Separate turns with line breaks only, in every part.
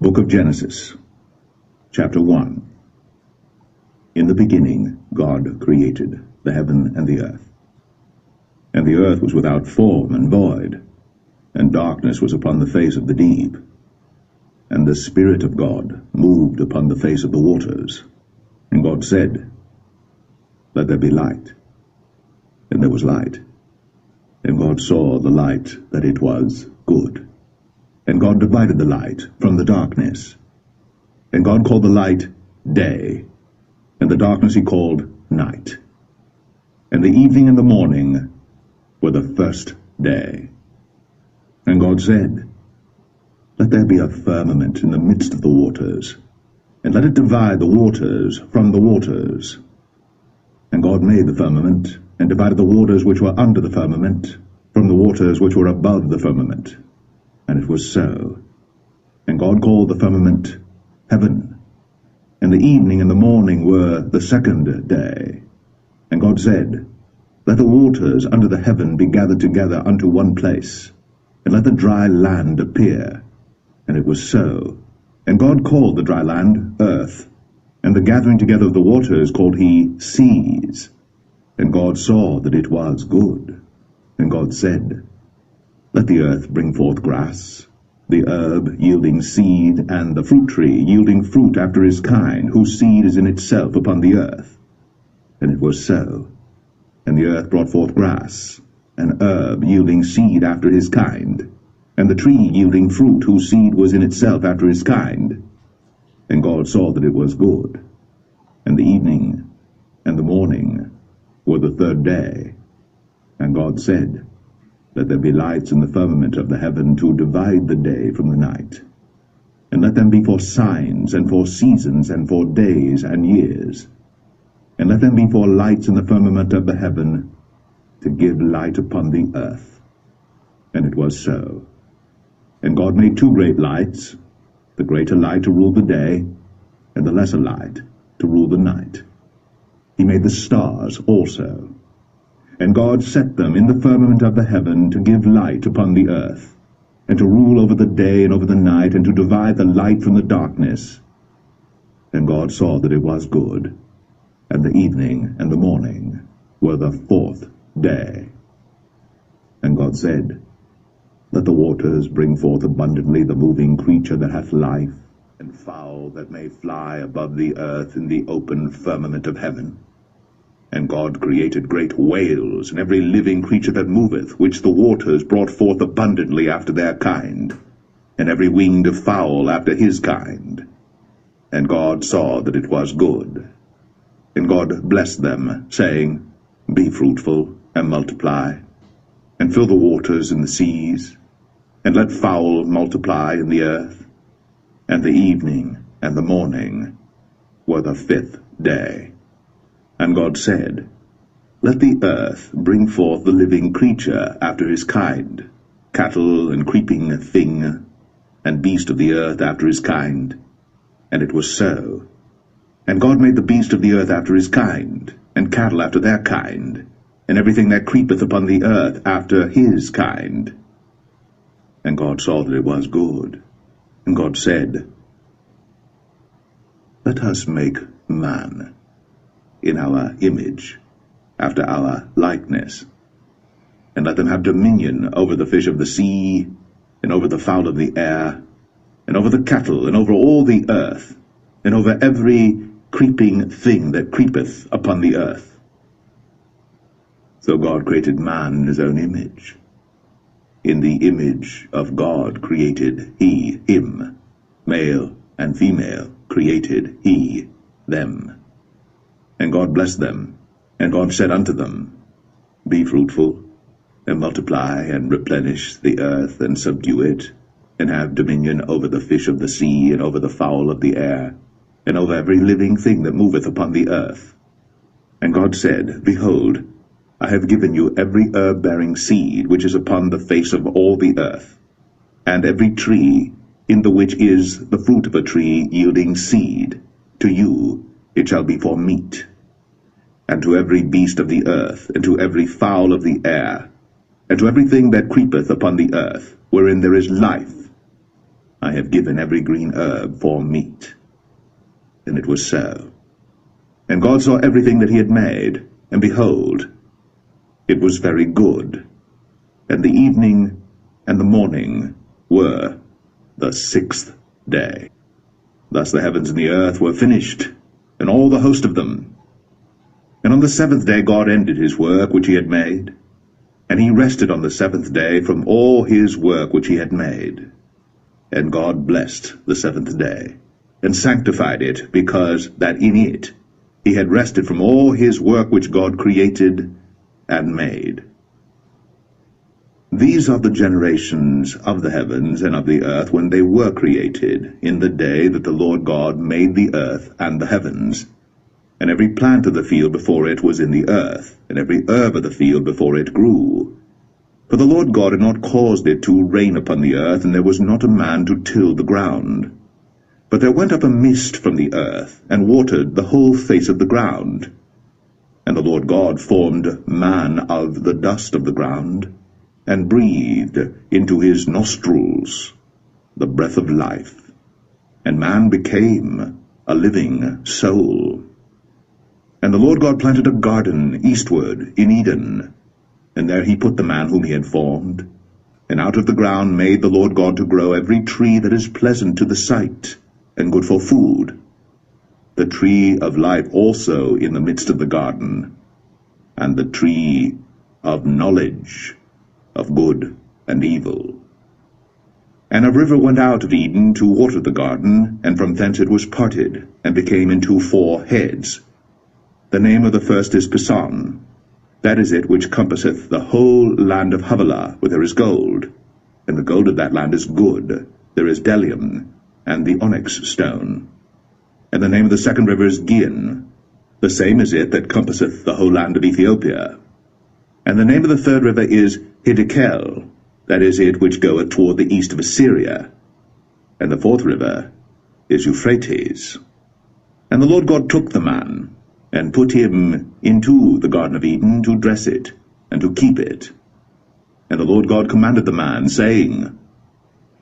Book of Genesis, chapter 1. In the beginning God created the heaven and the earth. And the earth was without form and void, and darkness was upon the face of the deep. And the Spirit of God moved upon the face of the waters. And God said, Let there be light. And there was light. And God saw the light that it was good. And God divided the light from the darkness. And God called the light day, and the darkness he called night. And the evening and the morning were the first day. And God said, Let there be a firmament in the midst of the waters, and let it divide the waters from the waters. And God made the firmament, and divided the waters which were under the firmament from the waters which were above the firmament. And it was so. And God called the firmament heaven. And the evening and the morning were the second day. And God said, Let the waters under the heaven be gathered together unto one place, and let the dry land appear. And it was so. And God called the dry land earth, and the gathering together of the waters called he seas. And God saw that it was good. And God said, Let the earth bring forth grass, the herb yielding seed, and the fruit tree yielding fruit after his kind, whose seed is in itself upon the earth. And it was so. And the earth brought forth grass, an herb yielding seed after his kind, and the tree yielding fruit, whose seed was in itself after his kind. And God saw that it was good. And the evening and the morning were the third day. And God said, Let there be lights in the firmament of the heaven to divide the day from the night. And let them be for signs, and for seasons, and for days and years. And let them be for lights in the firmament of the heaven, to give light upon the earth. And it was so. And God made two great lights, the greater light to rule the day, and the lesser light to rule the night. He made the stars also. And God set them in the firmament of the heaven to give light upon the earth, and to rule over the day and over the night, and to divide the light from the darkness. And God saw that it was good. And the evening and the morning were the fourth day. And God said, Let the waters bring forth abundantly the moving creature that hath life, and fowl that may fly above the earth in the open firmament of heaven. And God created great whales, and every living creature that moveth, which the waters brought forth abundantly after their kind, and every winged fowl after his kind. And God saw that it was good. And God blessed them, saying, Be fruitful, and multiply, and fill the waters in the seas, and let fowl multiply in the earth. And the evening and the morning were the fifth day. And God said, Let the earth bring forth the living creature after his kind, cattle and creeping thing, and beast of the earth after his kind. And it was so. And God made the beast of the earth after his kind, and cattle after their kind, and everything that creepeth upon the earth after his kind. And God saw that it was good. And God said, Let us make man in our image, after our likeness, and let them have dominion over the fish of the sea, and over the fowl of the air, and over the cattle, and over all the earth, and over every creeping thing that creepeth upon the earth. So God created man in his own image. In the image of God created he him, male and female created he them. And God blessed them, and God said unto them, Be fruitful, and multiply, and replenish the earth, and subdue it, and have dominion over the fish of the sea, and over the fowl of the air, and over every living thing that moveth upon the earth. And God said, Behold, I have given you every herb-bearing seed which is upon the face of all the earth, and every tree in the which is the fruit of a tree yielding seed. To you it shall be for meat. And to every beast of the earth, and to every fowl of the air, and to everything that creepeth upon the earth, wherein there is life, I have given every green herb for meat. And it was so. And God saw everything that he had made, and behold, it was very good. And the evening and the morning were the sixth day. Thus the heavens and the earth were finished, and all the host of them. And on the seventh day God ended his work which he had made, and he rested on the seventh day from all his work which he had made. And God blessed the seventh day, and sanctified it, because that in it he had rested from all his work which God created and made. These are the generations of the heavens and of the earth when they were created, in the day that the Lord God made the earth and the heavens. And every plant of the field before it was in the earth, and every herb of the field before it grew. For the Lord God had not caused it to rain upon the earth, and there was not a man to till the ground. But there went up a mist from the earth, and watered the whole face of the ground. And the Lord God formed man of the dust of the ground, and breathed into his nostrils the breath of life. And man became a living soul. And the Lord God planted a garden eastward in Eden, and there he put the man whom he had formed. And out of the ground made the Lord God to grow every tree that is pleasant to the sight, and good for food, the tree of life also in the midst of the garden, and the tree of knowledge of good and evil. And a river went out of Eden to water the garden, and from thence it was parted, and became into 4 heads. The name of the first is Pison. That is it which compasseth the whole land of Havilah, where there is gold. And the gold of that land is good. There is bdellium, and the onyx stone. And the name of the second river is Gihon. The same is it that compasseth the whole land of Ethiopia. And the name of the third river is Hiddekel. That is it which goeth toward the east of Assyria. And the fourth river is Euphrates. And the Lord God took the man, and put him into the Garden of Eden to dress it, and to keep it. And the Lord God commanded the man, saying,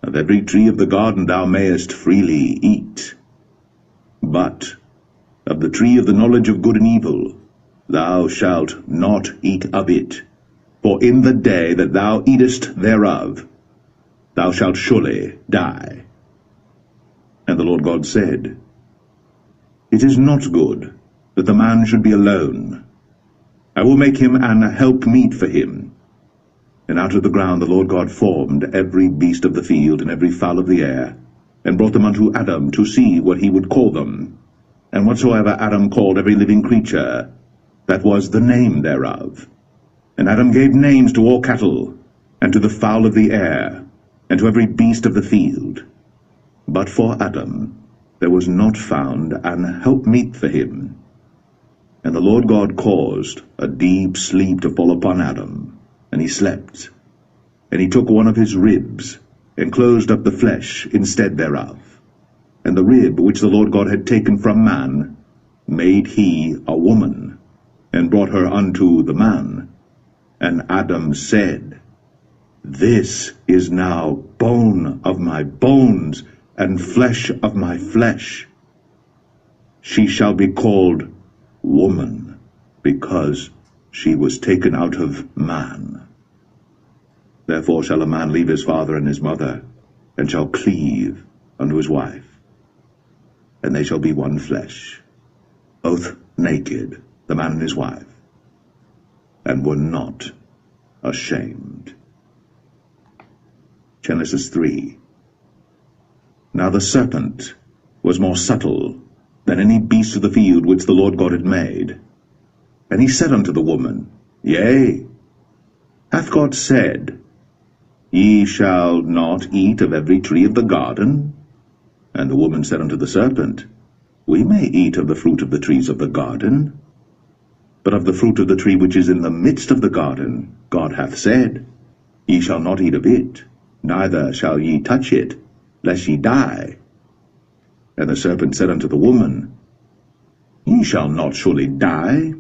Of every tree of the garden thou mayest freely eat, but of the tree of the knowledge of good and evil thou shalt not eat of it, for in the day that thou eatest thereof thou shalt surely die. And the Lord God said, It is not good that the man should be alone. I will make him an helpmeet for him. And out of the ground the Lord God formed every beast of the field and every fowl of the air, and brought them unto Adam to see what he would call them. And whatsoever Adam called every living creature, that was the name thereof. And Adam gave names to all cattle, and to the fowl of the air, and to every beast of the field. But for Adam there was not found an helpmeet for him. And the Lord God caused a deep sleep to fall upon Adam, and he slept. And he took one of his ribs, and closed up the flesh instead thereof. And the rib which the Lord God had taken from man made he a woman, and brought her unto the man. And Adam said, This is now bone of my bones, and flesh of my flesh. She shall be called woman, because she was taken out of man. Therefore shall a man leave his father and his mother, and shall cleave unto his wife, and they shall be one flesh, both naked, the man and his wife, and were not ashamed. Genesis 3. Now the serpent was more subtle than any beast of the field which the Lord God had made. And he said unto the woman, Yea, hath God said, Ye shall not eat of every tree of the garden? And the woman said unto the serpent, We may eat of the fruit of the trees of the garden, but of the fruit of the tree which is in the midst of the garden, God hath said, Ye shall not eat of it, neither shall ye touch it, lest ye die. And the serpent said unto the woman, Ye shall not surely die.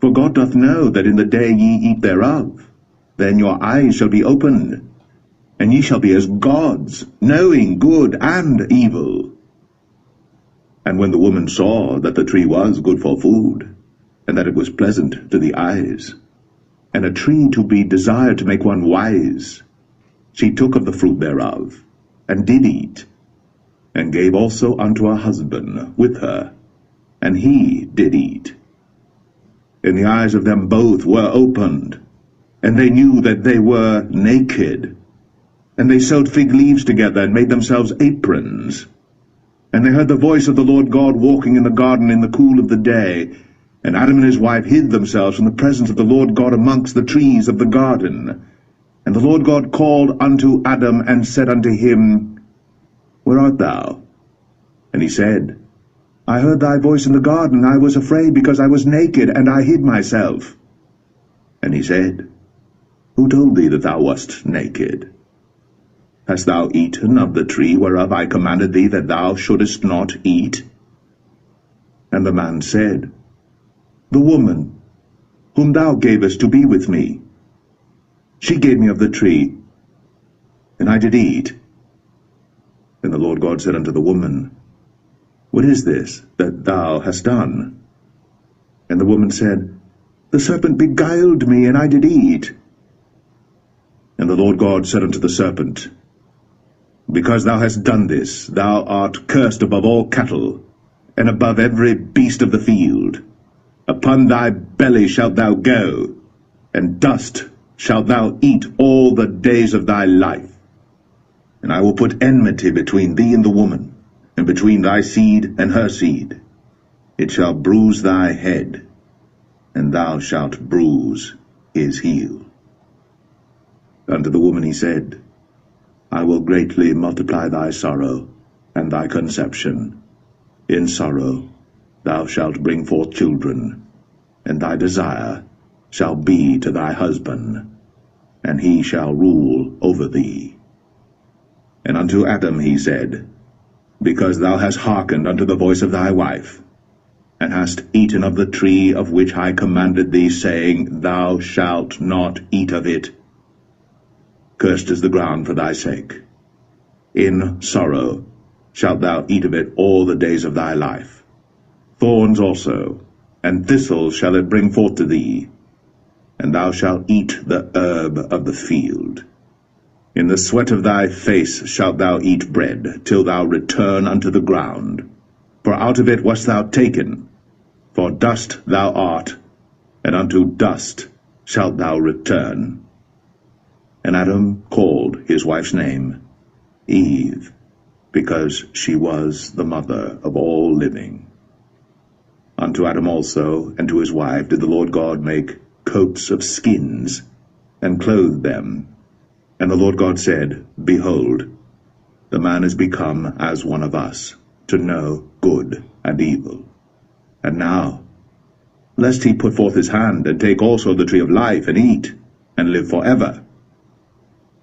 For God doth know that in the day ye eat thereof, then your eyes shall be opened, and ye shall be as gods, knowing good and evil. And when the woman saw that the tree was good for food, and that it was pleasant to the eyes, and a tree to be desired to make one wise, she took of the fruit thereof, and did eat, and gave also unto her husband with her, and he did eat. And the eyes of them both were opened, and they knew that they were naked. And they sewed fig leaves together, and made themselves aprons. And they heard the voice of the Lord God walking in the garden in the cool of the day. And Adam and his wife hid themselves from the presence of the Lord God amongst the trees of the garden. And the Lord God called unto Adam, and said unto him, Where art thou? And he said, I heard thy voice in the garden, and I was afraid, because I was naked, and I hid myself. And he said, Who told thee that thou wast naked? Hast thou eaten of the tree whereof I commanded thee that thou shouldest not eat? And the man said, The woman, whom thou gavest to be with me, she gave me of the tree, and I did eat. And the Lord God said unto the woman, What is this that thou hast done? And the woman said, The serpent beguiled me, and I did eat. And the Lord God said unto the serpent, Because thou hast done this, thou art cursed above all cattle, and above every beast of the field. Upon thy belly shalt thou go, and dust shalt thou eat all the days of thy life. And I will put enmity between thee and the woman, and between thy seed and her seed. It shall bruise thy head, and thou shalt bruise his heel. Unto the woman he said, I will greatly multiply thy sorrow and thy conception. In sorrow thou shalt bring forth children, and thy desire shall be to thy husband, and he shall rule over thee. And unto Adam he said, Because thou hast hearkened unto the voice of thy wife, and hast eaten of the tree of which I commanded thee, saying, Thou shalt not eat of it, cursed is the ground for thy sake. In sorrow shalt thou eat of it all the days of thy life. Thorns also, and thistles shall it bring forth to thee, and thou shalt eat the herb of the field. In the sweat of thy face shalt thou eat bread, till thou return unto the ground. For out of it wast thou taken, for dust thou art, and unto dust shalt thou return. And Adam called his wife's name Eve, because she was the mother of all living. Unto Adam also and to his wife did the Lord God make coats of skins, and clothed them. And the Lord God said, Behold, the man is become as one of us, to know good and evil. And now, lest he put forth his hand, and take also the tree of life, and eat, and live forever.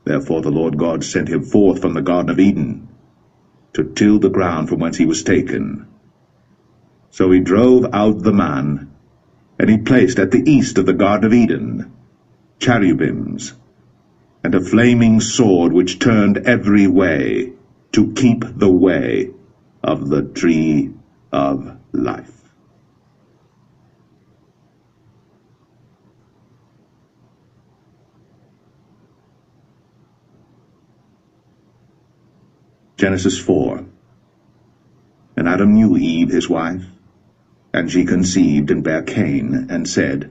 Therefore the Lord God sent him forth from the Garden of Eden, to till the ground from whence he was taken. So he drove out the man, and he placed at the east of the Garden of Eden cherubims, and a flaming sword which turned every way, to keep the way of the tree of life. Genesis 4. And Adam knew Eve his wife, and she conceived and bare Cain, and said,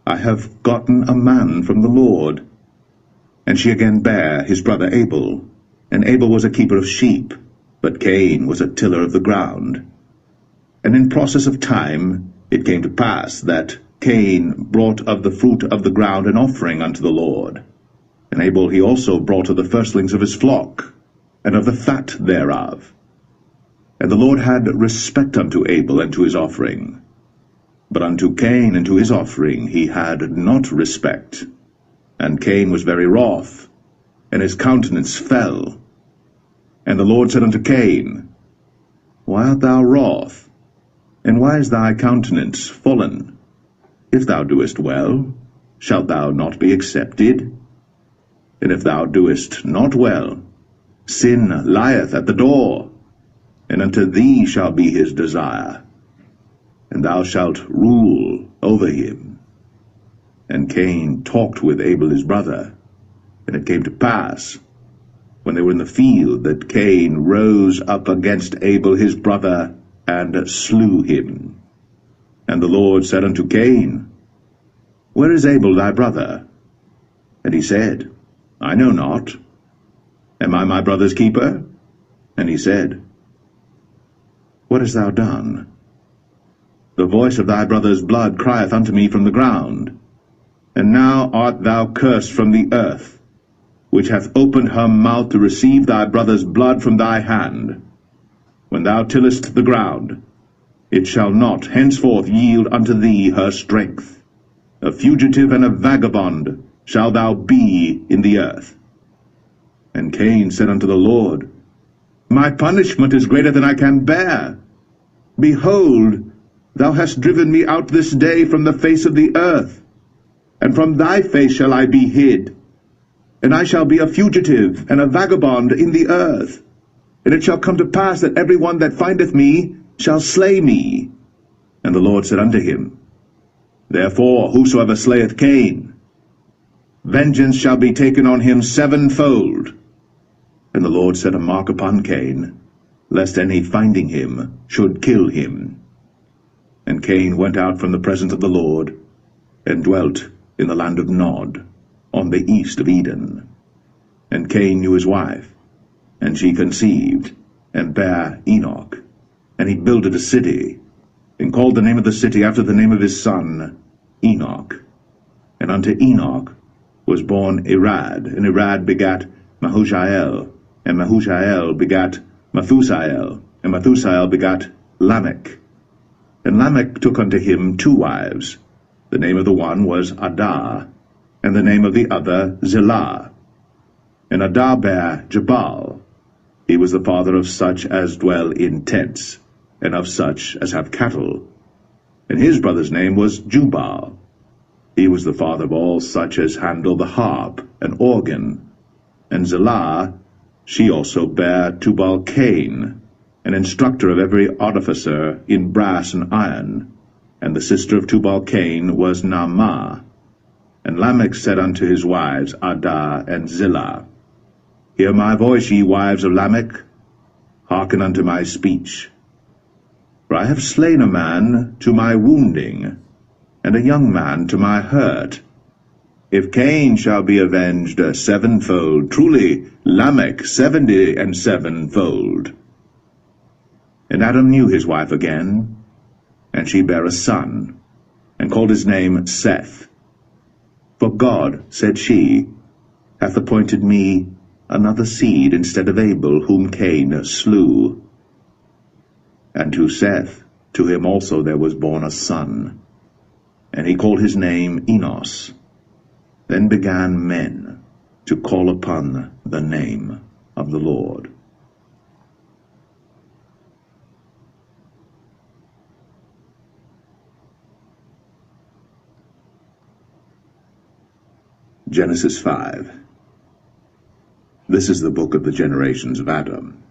I have gotten a man from the Lord. And she again bare his brother Abel, and Abel was a keeper of sheep, but Cain was a tiller of the ground. And in process of time it came to pass that Cain brought of the fruit of the ground an offering unto the Lord. And Abel he also brought of the firstlings of his flock, and of the fat thereof. And the Lord had respect unto Abel and to his offering. But unto Cain and to his offering he had not respect. And Cain was very wroth, and his countenance fell. And the Lord said unto Cain, Why art thou wroth? And why is thy countenance fallen? If thou doest well, shalt thou not be accepted? And if thou doest not well, sin lieth at the door, and unto thee shall be his desire, and thou shalt rule over him. And Cain talked with Abel his brother, and it came to pass, when they were in the field, that Cain rose up against Abel his brother, and slew him. And the Lord said unto Cain, Where is Abel thy brother? And he said, I know not. Am I my brother's keeper? And he said, What hast thou done? The voice of thy brother's blood crieth unto me from the ground. And now art thou cursed from the earth, which hath opened her mouth to receive thy brother's blood from thy hand. When thou tillest the ground, it shall not henceforth yield unto thee her strength. A fugitive and a vagabond shalt thou be in the earth. And Cain said unto the Lord, My punishment is greater than I can bear. Behold, thou hast driven me out this day from the face of the earth, and from thy face shall I be hid. And I shall be a fugitive and a vagabond in the earth. And it shall come to pass that every one that findeth me shall slay me. And the Lord said unto him, Therefore whosoever slayeth Cain, vengeance shall be taken on him sevenfold. And the Lord set a mark upon Cain, lest any finding him should kill him. And Cain went out from the presence of the Lord, and dwelt in the land of Nod, on the east of Eden. And Cain knew his wife, and she conceived, and bare Enoch. And he builded a city, and called the name of the city after the name of his son, Enoch. And unto Enoch was born Irad, and Irad begat Mahushael, and Mahushael begat Methusael, and Methusael begat Lamech. And Lamech took unto him 2 wives. The name of the one was Adah, and the name of the other Zillah. And Adah bare Jabal. He was the father of such as dwell in tents, and of such as have cattle. And his brother's name was Jubal. He was the father of all such as handle the harp and organ. And Zillah, she also bare Tubal-Cain, an instructor of every artificer in brass and iron. And the sister of Tubal-Cain was Naamah. And Lamech said unto his wives, Adah and Zillah, Hear my voice, ye wives of Lamech, hearken unto my speech. For I have slain a man to my wounding, and a young man to my hurt. If Cain shall be avenged sevenfold, truly Lamech 77-fold. And Adam knew his wife again, and she bare a son, and called his name Seth. For God, said she, hath appointed me another seed instead of Abel, whom Cain slew. And to Seth, to him also there was born a son, and he called his name Enos. Then began men to call upon the name of the Lord. Genesis 5. This is the book of the generations of Adam.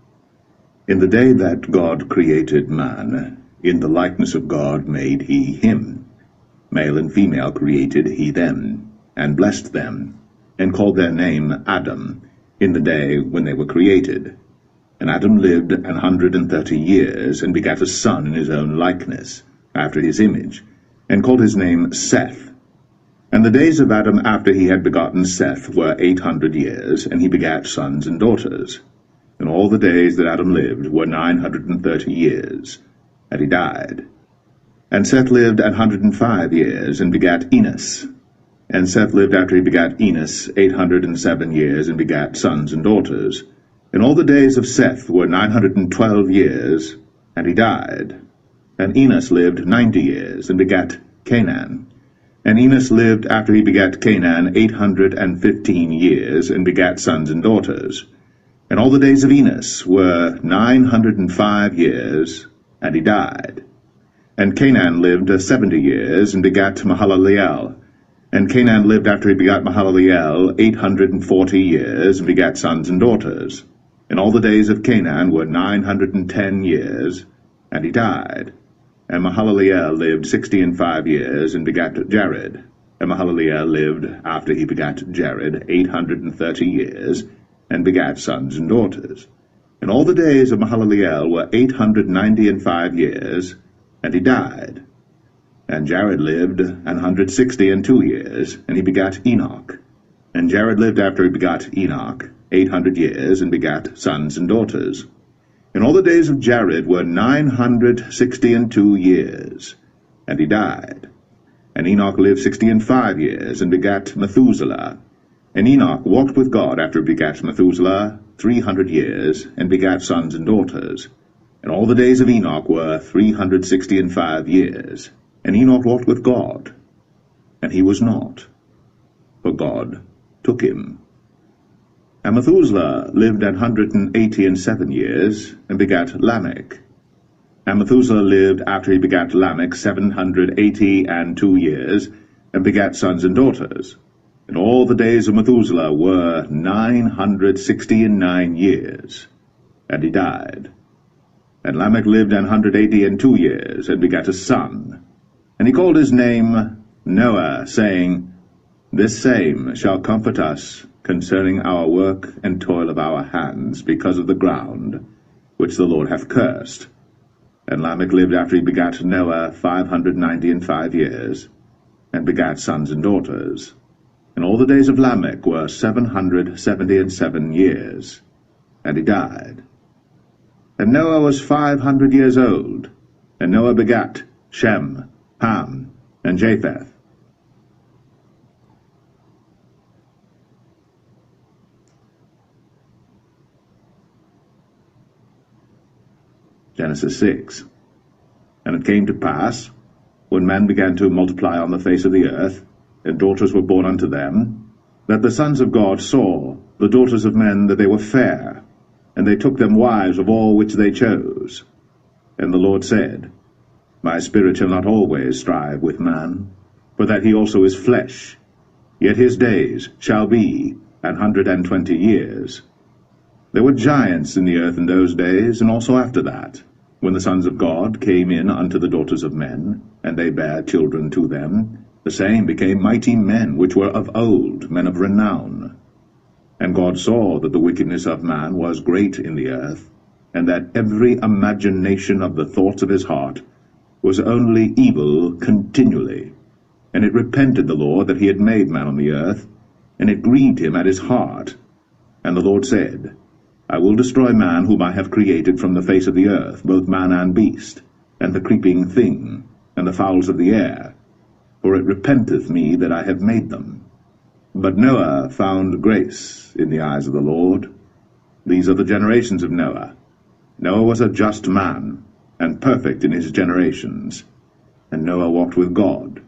In the day that God created man, in the likeness of God made he him. Male and female created he them, and blessed them, and called their name Adam, in the day when they were created. And Adam lived 130 years, and begat a son in his own likeness, after his image, and called his name Seth. And the days of Adam after he had begotten Seth were 800 years, and he begat sons and daughters. And all the days that Adam lived were 930 years, and he died. And Seth lived 105 years, and begat Enos. And Seth lived after he begat Enos 807 years, and begat sons and daughters. And all the days of Seth were 912 years, and he died. And Enos lived 90 years, and begat Canaan. And Enos lived after he begat Canaan 815 years, and begat sons and daughters. And all the days of Enos were 905 years, and he died. And Canaan lived 70 years, and begat Mahalaleel. And Canaan lived after he begat Mahalaleel 840 years, and begat sons and daughters. And all the days of Canaan were 910 years, and he died. And Mahalaleel lived 65 years, and begat Jared. And Mahalaleel lived after he begat Jared 830 years, and begat sons and daughters. And all the days of Mahalaleel were 895 years, and he died. And Jared lived 162 years, and he begat Enoch. And Jared lived after he begat Enoch 800 years, and begat sons and daughters. And all the days of Jared were 962 years, and he died. And Enoch lived 65 years, and begat Methuselah. And Enoch walked with God after he begat Methuselah 300 years, and begat sons and daughters. And all the days of Enoch were 365 years. And Enoch walked with God, and he was not, for God took him. And Methuselah lived 187 years, and begat Lamech. And Methuselah lived after he begat Lamech 782 years, and begat sons and daughters. And all the days of Methuselah were 969 years, and he died. And Lamech lived 182 years, and begat a son. And he called his name Noah, saying, This same shall comfort us concerning our work and toil of our hands, because of the ground which the Lord hath cursed. And Lamech lived after he begat Noah 595 years, and begat sons and daughters. And all the days of Lamech were 777 years, and he died. And Noah was 500 years old, and Noah begat Shem, Ham, and Japheth. Genesis 6. And it came to pass, when men began to multiply on the face of the earth, and daughters were born unto them, that the sons of God saw the daughters of men that they were fair, and they took them wives of all which they chose. And the Lord said, My spirit shall not always strive with man, for that he also is flesh, yet his days shall be 120 years. There were giants in the earth in those days, and also after that, when the sons of God came in unto the daughters of men, and they bare children to them, the same became mighty men, which were of old, men of renown. And God saw that the wickedness of man was great in the earth, and that every imagination of the thoughts of his heart was only evil continually. And it repented the Lord that he had made man on the earth, and it grieved him at his heart. And the Lord said, I will destroy man whom I have created from the face of the earth, both man and beast, and the creeping thing, and the fowls of the air, for it repenteth me that I have made them. But Noah found grace in the eyes of the Lord. These are the generations of Noah. Noah was a just man, and perfect in his generations. And Noah walked with God.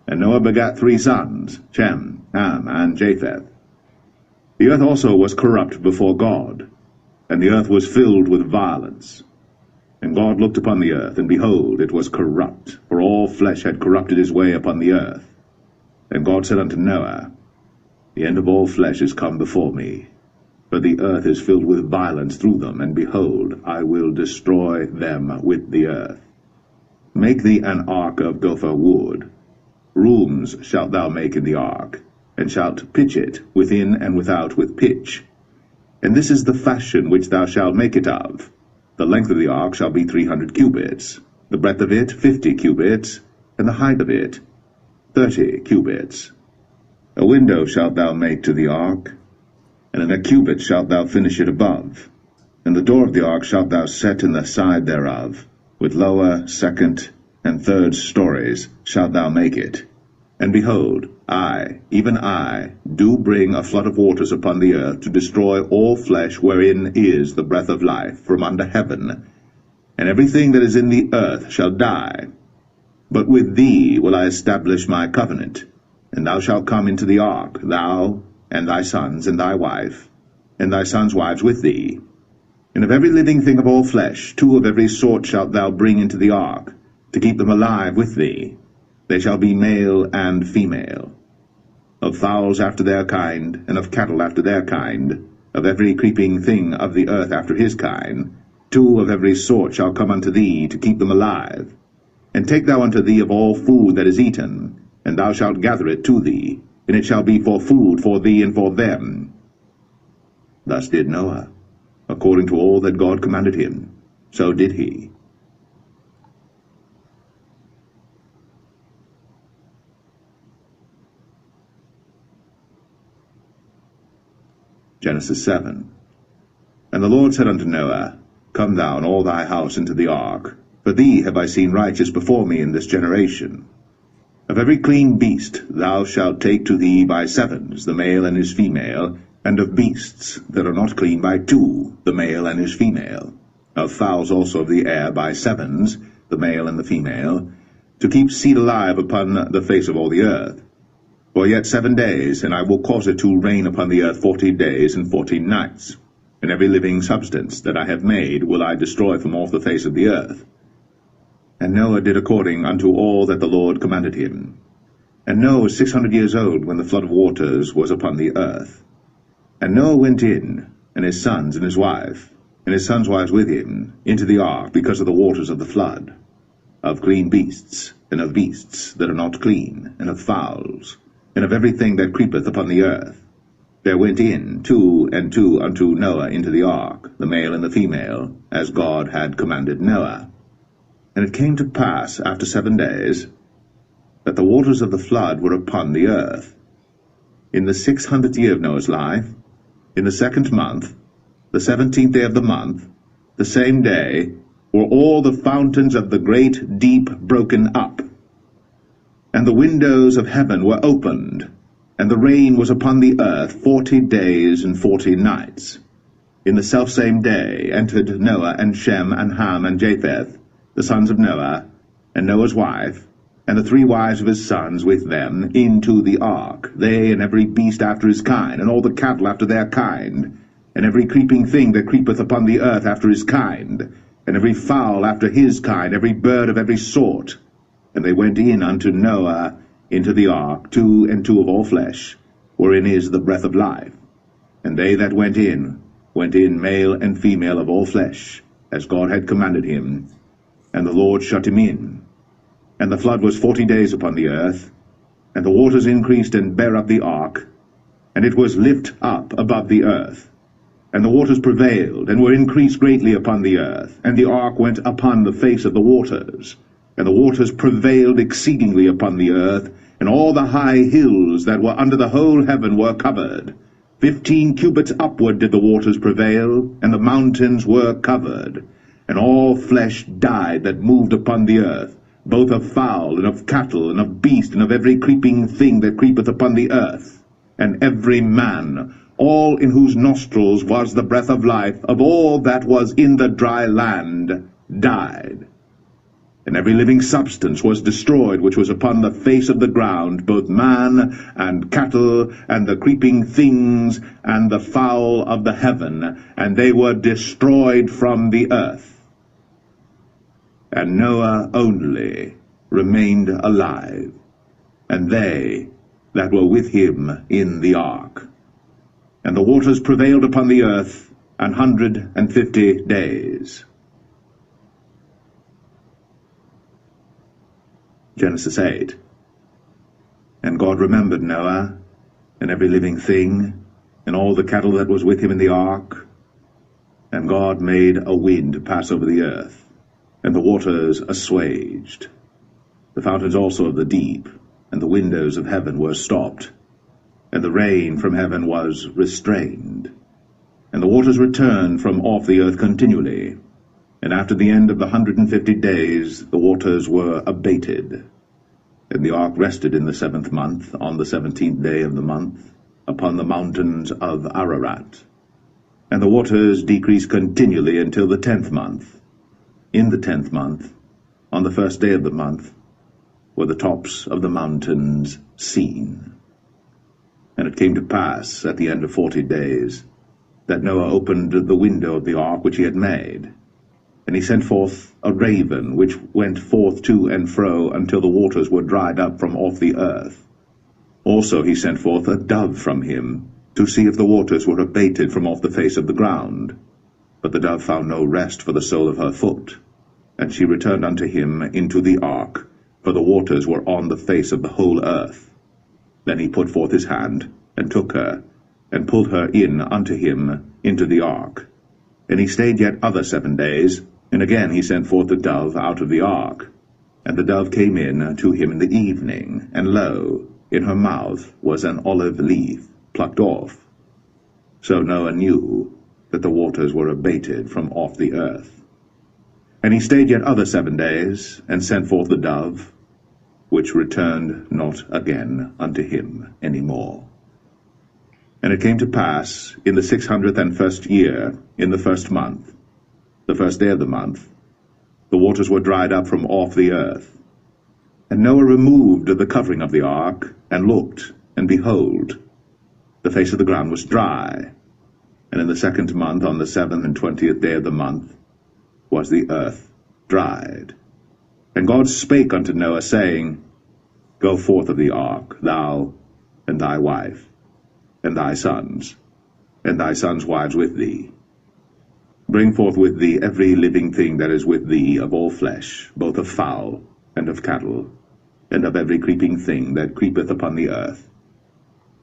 And Noah begat 3 sons, Shem, Ham, and Japheth. The earth also was corrupt before God, and the earth was filled with violence. And God looked upon the earth, and behold, it was corrupt, for all flesh had corrupted his way upon the earth. And God said unto Noah, The end of all flesh is come before me, for the earth is filled with violence through them, and behold, I will destroy them with the earth. Make thee an ark of gopher wood. Rooms shalt thou make in the ark, and shalt pitch it within and without with pitch. And this is the fashion which thou shalt make it of. The length of the ark shall be 300 cubits, the breadth of it 50 cubits, and the height of it 30 cubits. A window shalt thou make to the ark, and in a cubit shalt thou finish it above. And the door of the ark shalt thou set in the side thereof, with lower, second, and third stories shalt thou make it. And behold, I, even I, do bring a flood of waters upon the earth, to destroy all flesh wherein is the breath of life from under heaven, and everything that is in the earth shall die. But with thee will I establish my covenant, and thou shalt come into the ark, thou, and thy sons, and thy wife, and thy sons' wives with thee. And of every living thing of all flesh 2 of every sort shalt thou bring into the ark, to keep them alive with thee. They shall be male and female. of fowls after their kind, and of cattle after their kind, of every creeping thing of the earth after his kind. 2 of every sort shall come unto thee, to keep them alive. And take thou unto thee of all food that is eaten, and thou shalt gather it to thee, and it shall be for food for thee and for them. Thus did Noah, according to all that God commanded him, so did he. Genesis 7. And the Lord said unto Noah, Come thou and all thy house into the ark, for thee have I seen righteous before me in this generation. Of every clean beast thou shalt take to thee by 7s, the male and his female, and of beasts that are not clean by 2, the male and his female. Of fowls also of the air by 7s, the male and the female, to keep seed alive upon the face of all the earth. For yet 7 days, and I will cause it to rain upon the earth 40 days and 14 nights. And every living substance that I have made will I destroy from off the face of the earth. And Noah did according unto all that the Lord commanded him. And Noah was 600 years old when the flood of waters was upon the earth. And Noah went in, and his sons and his wife, and his sons' wives with him, into the ark because of the waters of the flood, of clean beasts, and of beasts that are not clean, and of fowls, and of everything that creepeth upon the earth. There went in 2 and 2 unto Noah into the ark, the male and the female, as God had commanded Noah. And it came to pass after 7 days, that the waters of the flood were upon the earth. In the 600th year of Noah's life, in the 2nd month, the 17th day of the month, the same day, were all the fountains of the great deep broken up. And the windows of heaven were opened, and the rain was upon the earth 40 days and 40 nights. In the selfsame day entered Noah and Shem and Ham and Japheth, the sons of Noah, and Noah's wife, and the 3 wives of his sons with them, into the ark, they and every beast after his kind, and all the cattle after their kind, and every creeping thing that creepeth upon the earth after his kind, and every fowl after his kind, every bird of every sort. And they went in unto Noah into the ark, 2 and 2 of all flesh, wherein is the breath of life. And they that went in male and female of all flesh, as God had commanded him. And the Lord shut him in. And the flood was 40 days upon the earth, and the waters increased and bare up the ark, and it was lift up above the earth. And the waters prevailed, and were increased greatly upon the earth, and the ark went upon the face of the waters. And the waters prevailed exceedingly upon the earth, and all the high hills that were under the whole heaven were covered. 15 cubits upward did the waters prevail, and the mountains were covered. And all flesh died that moved upon the earth, both of fowl, and of cattle, and of beast, and of every creeping thing that creepeth upon the earth. And every man, all in whose nostrils was the breath of life, of all that was in the dry land, died. And every living substance was destroyed which was upon the face of the ground, both man and cattle, and the creeping things, and the fowl of the heaven, and they were destroyed from the earth. And Noah only remained alive, and they that were with him in the ark. And the waters prevailed upon the earth 150 days. Genesis 8. And God remembered Noah, and every living thing, and all the cattle that was with him in the ark. And God made a wind pass over the earth, and the waters assuaged. The fountains also of the deep, and the windows of heaven were stopped, and the rain from heaven was restrained. And the waters returned from off the earth continually. And after the end of the 150 days, the waters were abated. And the ark rested in the 7th month, on the 17th day of the month, upon the mountains of Ararat. And the waters decreased continually until the 10th month. In the 10th month, on the 1st day of the month, were the tops of the mountains seen. And it came to pass, at the end of 40 days, that Noah opened the window of the ark which he had made. And he sent forth a raven, which went forth to and fro until the waters were dried up from off the earth. Also he sent forth a dove from him, to see if the waters were abated from off the face of the ground. But the dove found no rest for the sole of her foot. And she returned unto him into the ark, for the waters were on the face of the whole earth. Then he put forth his hand, and took her, and pulled her in unto him into the ark. And he stayed yet other 7 days, and again he sent forth the dove out of the ark. And the dove came in to him in the evening, and lo, in her mouth was an olive leaf plucked off. So Noah knew that the waters were abated from off the earth. And he stayed yet other 7 days, and sent forth the dove, which returned not again unto him any more. And it came to pass, in the 601st year, in the 1st month, the 1st day of the month, the waters were dried up from off the earth. And Noah removed the covering of the ark, and looked, and behold, the face of the ground was dry. And in the 2nd month, on the 7th and 20th day of the month, was the earth dried. And God spake unto Noah, saying, Go forth of the ark, thou, and thy wife, and thy sons wives with thee. Bring forth with thee every living thing that is with thee of all flesh, both of fowl, and of cattle, and of every creeping thing that creepeth upon the earth,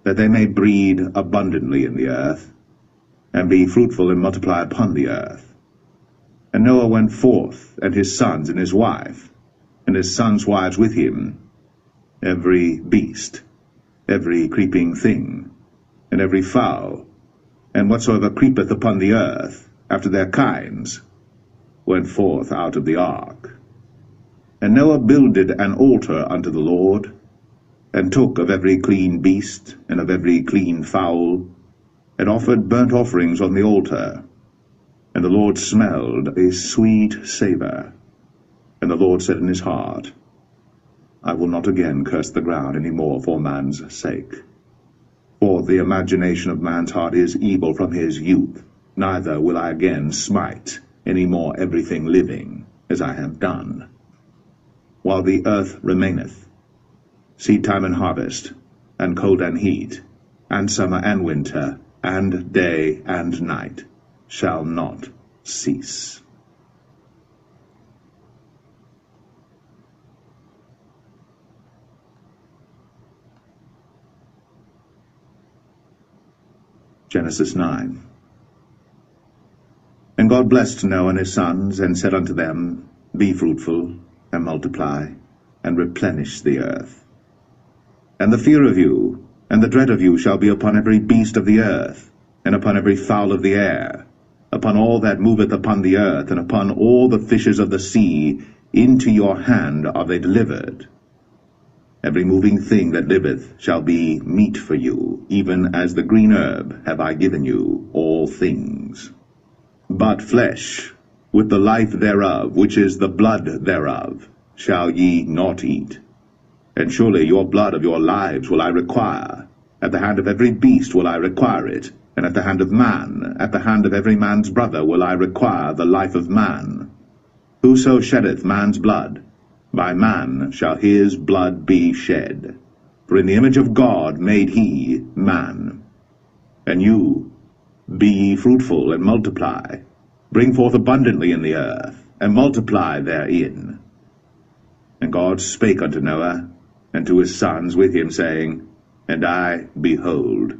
that they may breed abundantly in the earth, and be fruitful and multiply upon the earth. And Noah went forth, and his sons and his wife, and his sons' wives with him, every beast, every creeping thing, and every fowl, and whatsoever creepeth upon the earth, after their kinds, went forth out of the ark. And Noah builded an altar unto the Lord, and took of every clean beast, and of every clean fowl, and offered burnt offerings on the altar. And the Lord smelled a sweet savour. And the Lord said in his heart, I will not again curse the ground any more for man's sake. For the imagination of man's heart is evil from his youth, neither will I again smite any more everything living, as I have done. While the earth remaineth, seed time and harvest, and cold and heat, and summer and winter, and day and night, shall not cease. Genesis 9. And God blessed Noah and his sons, and said unto them, Be fruitful, and multiply, and replenish the earth. And the fear of you, and the dread of you, shall be upon every beast of the earth, and upon every fowl of the air, upon all that moveth upon the earth, and upon all the fishes of the sea. Into your hand are they delivered. Every moving thing that liveth shall be meat for you, even as the green herb have I given you all things. But flesh, with the life thereof, which is the blood thereof, shall ye not eat. And surely your blood of your lives will I require. At the hand of every beast will I require it, and at the hand of man, at the hand of every man's brother will I require the life of man. Whoso sheddeth man's blood, by man shall his blood be shed. For in the image of God made he man. And you, be ye fruitful and multiply, bring forth abundantly in the earth, and multiply therein. And God spake unto Noah, and to his sons with him, saying, And I, behold,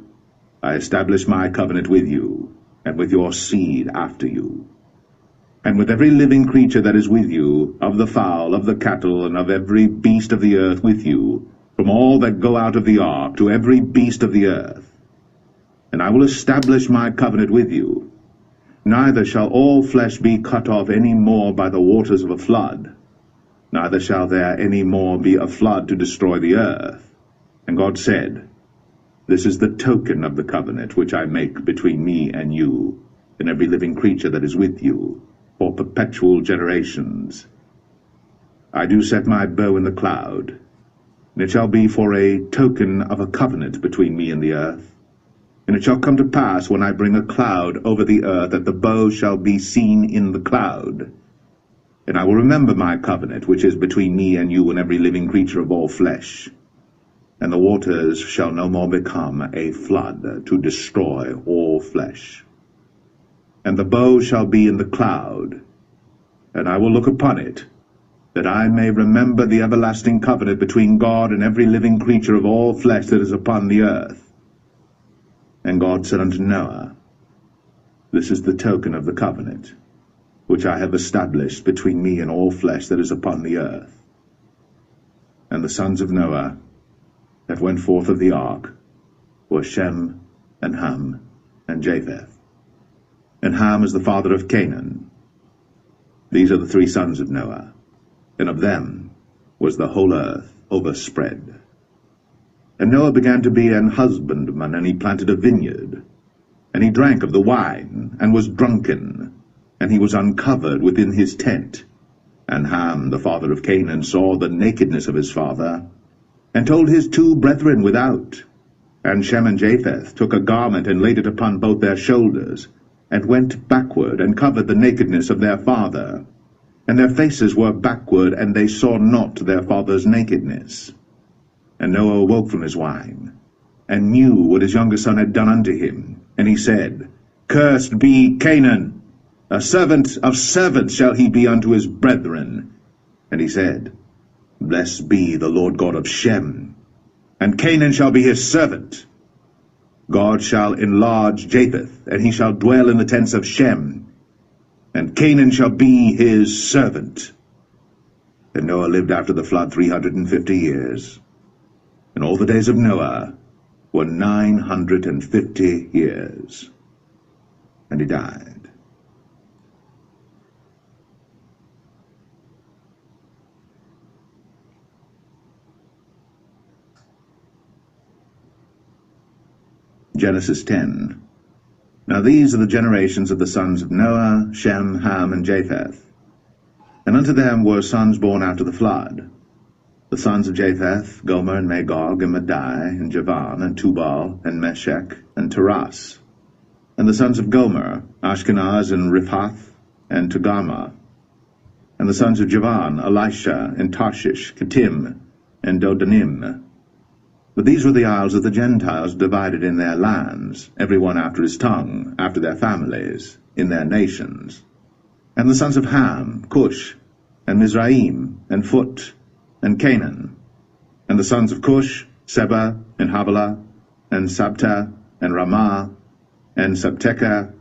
I establish my covenant with you, and with your seed after you, and with every living creature that is with you, of the fowl, of the cattle, and of every beast of the earth with you, from all that go out of the ark to every beast of the earth. And I will establish my covenant with you. Neither shall all flesh be cut off any more by the waters of a flood, neither shall there any more be a flood to destroy the earth. And God said, This is the token of the covenant which I make between me and you, and every living creature that is with you, for perpetual generations. I do set my bow in the cloud, and it shall be for a token of a covenant between me and the earth. And it shall come to pass, when I bring a cloud over the earth, that the bow shall be seen in the cloud. And I will remember my covenant, which is between me and you and every living creature of all flesh. and the waters shall no more become a flood to destroy all flesh. And the bow shall be in the cloud, and I will look upon it, that I may remember the everlasting covenant between God and every living creature of all flesh that is upon the earth. And God said unto Noah, This is the token of the covenant, which I have established between me and all flesh that is upon the earth. And the sons of Noah that went forth of the ark were Shem, and Ham, and Japheth. And Ham is the father of Canaan. These are the three sons of Noah, and of them was the whole earth overspread. And Noah began to be an husbandman, and he planted a vineyard. And he drank of the wine, and was drunken, and he was uncovered within his tent. And Ham, the father of Canaan, saw the nakedness of his father, and told his two brethren without. And Shem and Japheth took a garment, and laid it upon both their shoulders, and went backward, and covered the nakedness of their father. And their faces were backward, and they saw not their father's nakedness. And Noah awoke from his wine, and knew what his younger son had done unto him. And he said, Cursed be Canaan, a servant of servants shall he be unto his brethren. And he said, Blessed be the Lord God of Shem, and Canaan shall be his servant. God shall enlarge Japheth, and he shall dwell in the tents of Shem, and Canaan shall be his servant. And Noah lived after the flood 350 years, and all the days of Noah were 950 years, and he died. Genesis 10. Now these are the generations of the sons of Noah, Shem, Ham, and Japheth. And unto them were sons born after the flood. The sons of Japheth, Gomer, and Magog, and Madai, and Javan, and Tubal, and Meshech, and Taras. And the sons of Gomer, Ashkenaz, and Riphath, and Togarmah. And the sons of Javan, Elisha, and Tarshish, Kittim, and Dodanim. But these were the isles of the Gentiles divided in their lands, every one after his tongue, after their families, in their nations. And the sons of Ham, Cush, and Mizraim, and Phut, and Canaan. And the sons of Cush, Seba, and Havilah, and Sabta, and Ramah, and Sabteca.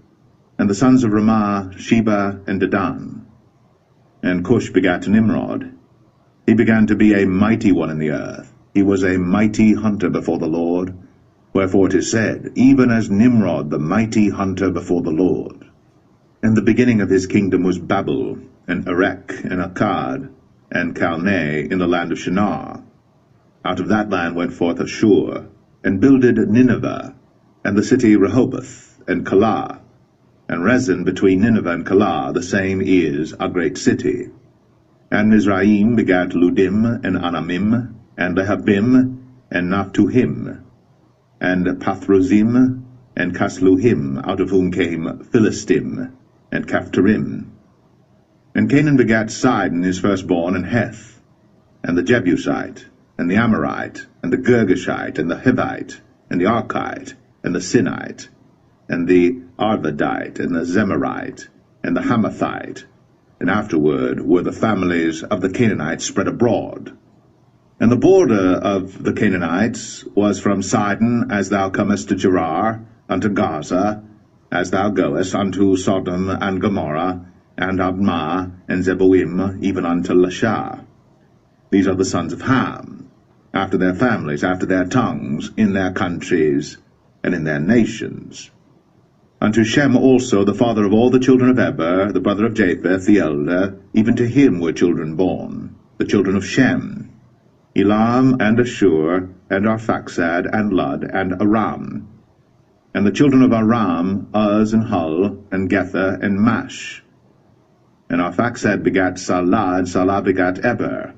And the sons of Ramah, Sheba, and Dedan. And Cush begat Nimrod. He began to be a mighty one in the earth. He was a mighty hunter before the Lord. Wherefore it is said, Even as Nimrod, the mighty hunter before the Lord. And the beginning of his kingdom was Babel, and Erech, and Akkad, and Calneh in the land of Shinar. Out of that land went forth Ashur, and builded Nineveh, and the city Rehoboth, and Calah. And Rezin between Nineveh and Calah, the same is a great city. And Mizraim begat Ludim, and Anamim, and Lehabim, and Naphtuhim, and Pathrozim, and Casluhim, out of whom came Philistim, and Caphtorim. And Canaan begat Sidon his firstborn, and Heth, and the Jebusite, and the Amorite, and the Girgashite, and the Hivite, and the Archite, and the Sinite, and the Arvadite, and the Zemarite, and the Hamathite. And afterward were the families of the Canaanites spread abroad. And the border of the Canaanites was from Sidon, as thou comest to Gerar, unto Gaza, as thou goest unto Sodom and Gomorrah, and Admah, and Zeboim, even unto Lasha. These are the sons of Ham, after their families, after their tongues, in their countries, and in their nations. Unto Shem also, the father of all the children of Eber, the brother of Japheth, the elder, even to him were children born, the children of Shem, Elam, and Ashur, and Arphaxad, and Lud, and Aram. And the children of Aram, Uz, and Hul, and Gether, and Mash. And Arphaxad begat Salah, and Salah begat Eber.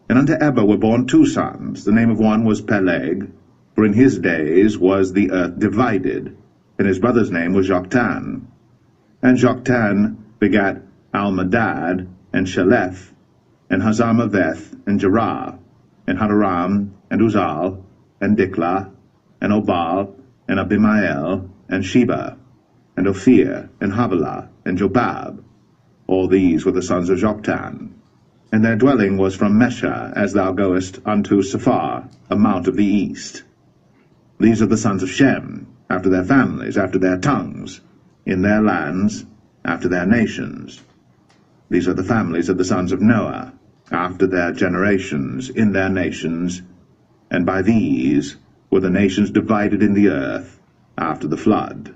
And unto Eber were born two sons. The name of one was Peleg, for in his days was the earth divided, and his brother's name was Joktan. And Joktan begat Almadad, and Shelef, and Hazarmaveth, and Jerah, and Hadoram, and Uzal, and Diklah, and Obal, and Abimael, and Sheba, and Ophir, and Havilah, and Jobab. All these were the sons of Joktan. And their dwelling was from Mesha, as thou goest unto Sephar, a mount of the east. These are the sons of Shem, after their families, after their tongues, in their lands, after their nations. These are the families of the sons of Noah, after their generations, in their nations, and by these were the nations divided in the earth after the flood.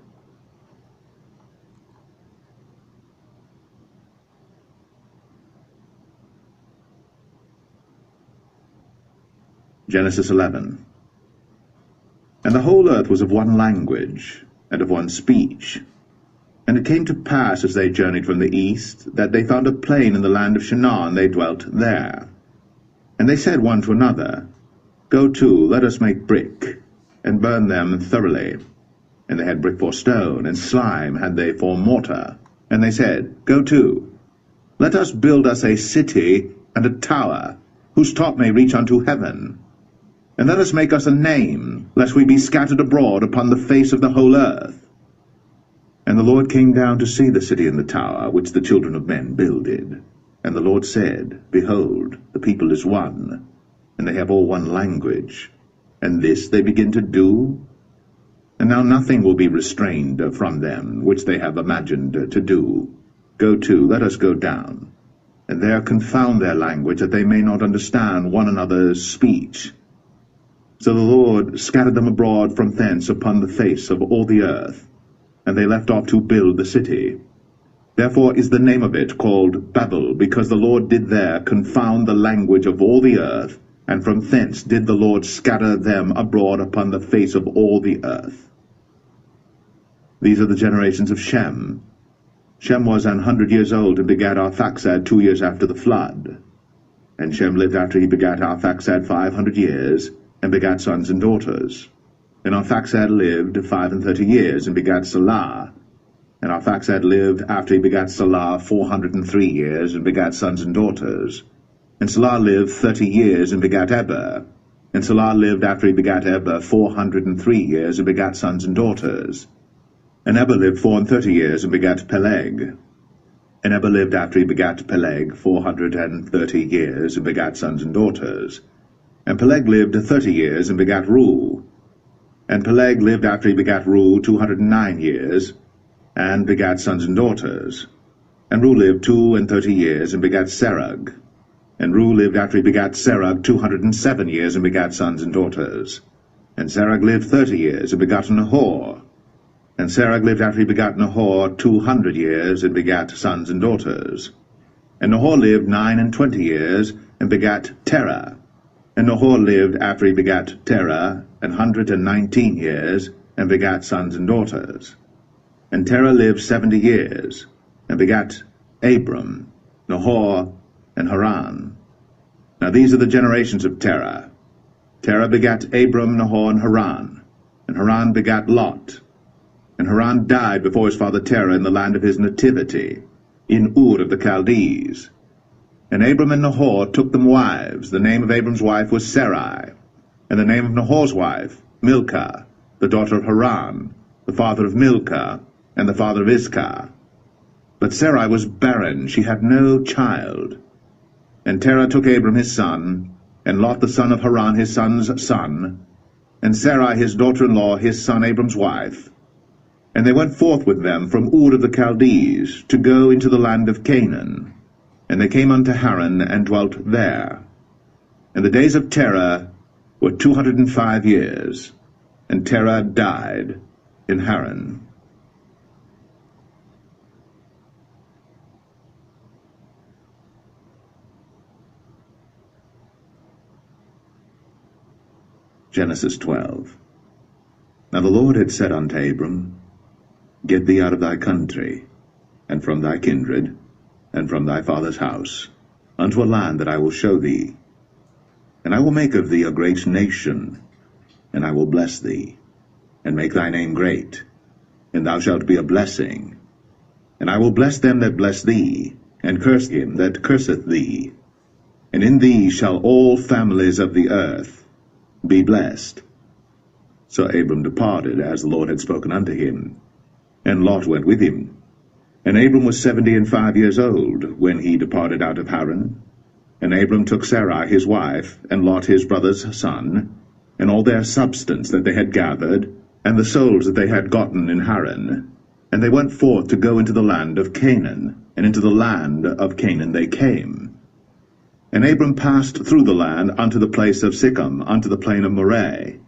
Genesis 11. And the whole earth was of one language, and of one speech. And it came to pass, as they journeyed from the east, that they found a plain in the land of Shinar, and they dwelt there. And they said one to another, Go to, let us make brick, and burn them thoroughly. And they had brick for stone, and slime had they for mortar. And they said, Go to, let us build us a city and a tower, whose top may reach unto heaven. And let us make us a name, lest we be scattered abroad upon the face of the whole earth. And the Lord came down to see the city and the tower, which the children of men builded. And the Lord said, Behold, the people is one, and they have all one language. And this they begin to do? And now nothing will be restrained from them, which they have imagined to do. Go to, let us go down, and there confound their language, that they may not understand one another's speech. So the Lord scattered them abroad from thence upon the face of all the earth, and they left off to build the city. Therefore is the name of it called Babel, because the Lord did there confound the language of all the earth, and from thence did the Lord scatter them abroad upon the face of all the earth. These are the generations of Shem. Shem was 100 years old, and begat Arphaxad 2 years after the flood. And Shem lived after he begat Arphaxad 500 years, and begat sons and daughters. And Arphaxad lived 35 years, and begat Salah. And Arphaxad lived after he begat Salah 403 years, and begat sons and daughters. And Salah lived 30 years, and begat Eber. And Salah lived after he begat Eber 403 years, and begat sons and daughters. And Eber lived 34 years, and begat Peleg. And Eber lived after he begat Peleg 430 years, and begat sons and daughters. And Peleg lived 30 years, and begat Reu. And Peleg lived after he begat Reu 209 years, and begat sons and daughters. And Reu lived 32 years, and begat Serug. And Reu lived after he begat Serug 207 years, and begat sons and daughters. And Serug lived 30 years, and begat Nahor. And Serug lived after he begat Nahor 200 years, and begat sons and daughters. And Nahor lived 29 years, and begat Terah. And Nahor lived after he begat Terah 119 years, and begat sons and daughters. And Terah lived 70 years, and begat Abram, Nahor, and Haran. Now these are the generations of Terah. Terah begat Abram, Nahor, and Haran begat Lot. And Haran died before his father Terah in the land of his nativity, in Ur of the Chaldees. And Abram and Nahor took them wives. The name of Abram's wife was Sarai, and the name of Nahor's wife, Milcah, the daughter of Haran, the father of Milcah, and the father of Iscah. But Sarai was barren, she had no child. And Terah took Abram his son, and Lot the son of Haran his son's son, and Sarai his daughter-in-law his son Abram's wife. And they went forth with them from Ur of the Chaldees, to go into the land of Canaan. And they came unto Haran, and dwelt there. And the days of Terah were 205 years, and Terah died in Haran. Genesis 12. Now the Lord had said unto Abram, Get thee out of thy country, and from thy kindred, and from thy father's house, unto a land that I will show thee. And I will make of thee a great nation, and I will bless thee, and make thy name great, and thou shalt be a blessing. And I will bless them that bless thee, and curse him that curseth thee. And in thee shall all families of the earth be blessed. So Abram departed, as the Lord had spoken unto him. And Lot went with him. And Abram was 75 years old, when he departed out of Haran. And Abram took Sarai his wife, and Lot his brother's son, and all their substance that they had gathered, and the souls that they had gotten in Haran. And they went forth to go into the land of Canaan, and into the land of Canaan they came. And Abram passed through the land unto the place of Sichem, unto the plain of Moreh,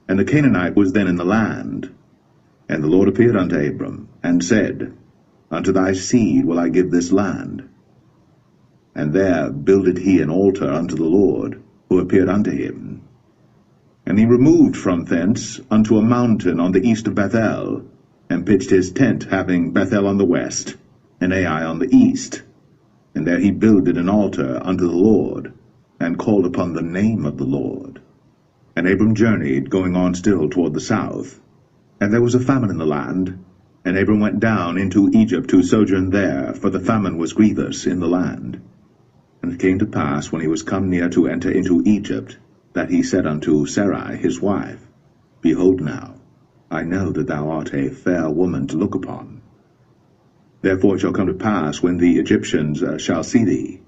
and the Canaanite was then in the land. And the Lord appeared unto Abram, and said, Unto thy seed will I give this land. And there builded he an altar unto the Lord, who appeared unto him. And he removed from thence unto a mountain on the east of Bethel, and pitched his tent, having Bethel on the west, and Ai on the east. And there he builded an altar unto the Lord, and called upon the name of the Lord. And Abram journeyed, going on still toward the south. And there was a famine in the land, and Abram went down into Egypt to sojourn there, for the famine was grievous in the land. And it came to pass, when he was come near to enter into Egypt, that he said unto Sarai his wife, Behold now, I know that thou art a fair woman to look upon. Therefore it shall come to pass, when the Egyptians shall see thee,